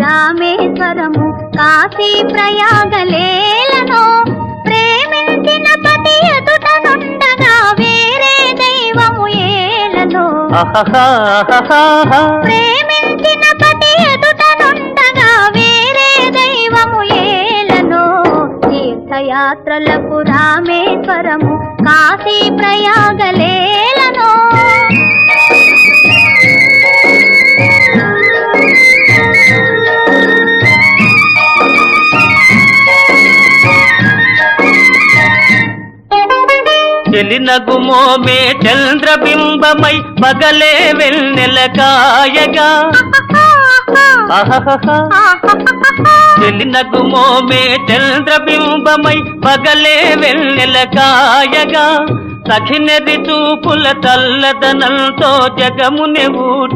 రామేశ్వరము కాశీ ప్రయాగలేలను ప్రేమించిన పతి ఎదుటనుండగా వేరే దైవము ఏలను ప్రేమించిన పతి ఎదుటనుండగా వేరే దైవము ఏలను తీర్థయాత్రలకు రామేశ్వరము కాశీ ప్రయాగలేలను చెలినగుమోమే చంద్రబింబమై పగలే వెన్నెల కాయగా చెలినగుమోమే చంద్రబింబమై పగలే వెన్నెల కాయగా సఖినెరి చూపుల చల్లదనంతో జగముని